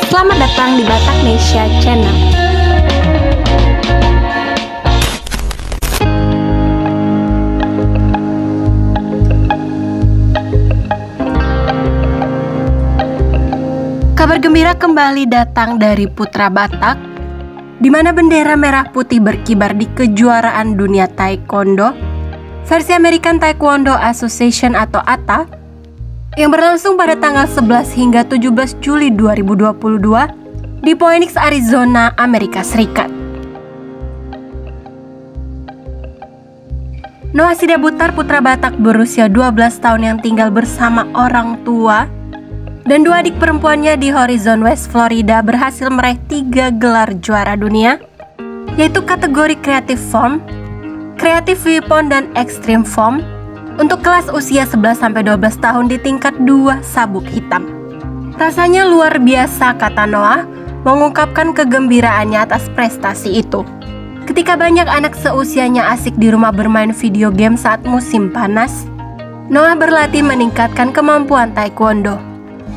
selamat datang di Bataknesia Channel. Kabar gembira kembali datang dari Putra Batak, di mana bendera merah putih berkibar di kejuaraan dunia Taekwondo versi American Taekwondo Association atau ATA yang berlangsung pada tanggal 11 hingga 17 Juli 2022 di Phoenix, Arizona, Amerika Serikat. Noah Sidabutar, putra Batak berusia 12 tahun yang tinggal bersama orang tua dan dua adik perempuannya di Horizon West, Florida, berhasil meraih 3 gelar juara dunia, yaitu kategori Creative Form, Creative Weapon, dan Extreme Form untuk kelas usia 11-12 tahun di tingkat 2 sabuk hitam. Rasanya luar biasa, kata Noah, mengungkapkan kegembiraannya atas prestasi itu. Ketika banyak anak seusianya asik di rumah bermain video game saat musim panas, Noah berlatih meningkatkan kemampuan taekwondo.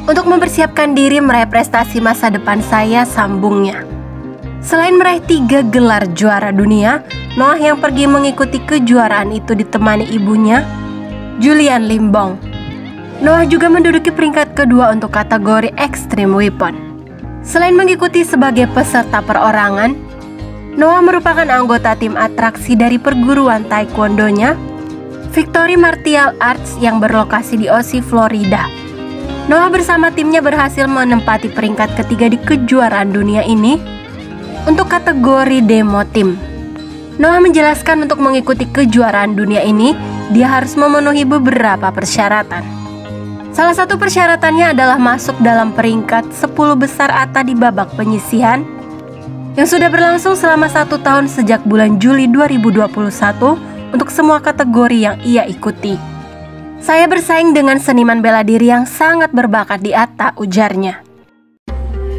Untuk mempersiapkan diri meraih prestasi masa depan saya, sambungnya. Selain meraih 3 gelar juara dunia, Noah yang pergi mengikuti kejuaraan itu ditemani ibunya, Julian Limbong. Noah juga menduduki peringkat kedua untuk kategori Extreme Weapon. Selain mengikuti sebagai peserta perorangan, Noah merupakan anggota tim atraksi dari perguruan taekwondonya, Victory Martial Arts, yang berlokasi di Occy, Florida. Noah bersama timnya berhasil menempati peringkat ketiga di kejuaraan dunia ini untuk kategori Demo Team. Noah menjelaskan untuk mengikuti kejuaraan dunia ini, dia harus memenuhi beberapa persyaratan. Salah satu persyaratannya adalah masuk dalam peringkat 10 besar ATA di babak penyisihan yang sudah berlangsung selama 1 tahun sejak bulan Juli 2021 untuk semua kategori yang ia ikuti. Saya bersaing dengan seniman bela diri yang sangat berbakat di ATA, ujarnya.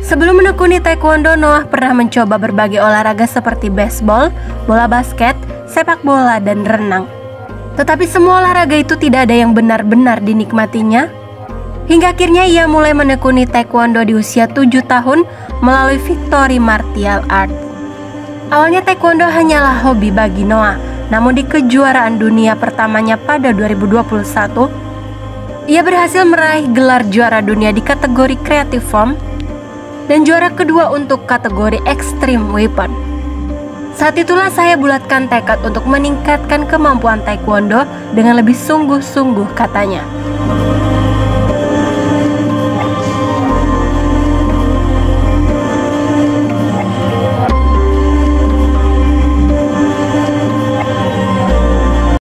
Sebelum menekuni taekwondo, Noah pernah mencoba berbagai olahraga seperti baseball, bola basket, sepak bola, dan renang. Tetapi semua olahraga itu tidak ada yang benar-benar dinikmatinya. Hingga akhirnya ia mulai menekuni taekwondo di usia 7 tahun melalui Victory Martial Art. Awalnya taekwondo hanyalah hobi bagi Noah, namun di kejuaraan dunia pertamanya pada 2021, ia berhasil meraih gelar juara dunia di kategori Creative Form dan juara kedua untuk kategori Extreme Weapon. Saat itulah saya bulatkan tekad untuk meningkatkan kemampuan taekwondo dengan lebih sungguh-sungguh, katanya.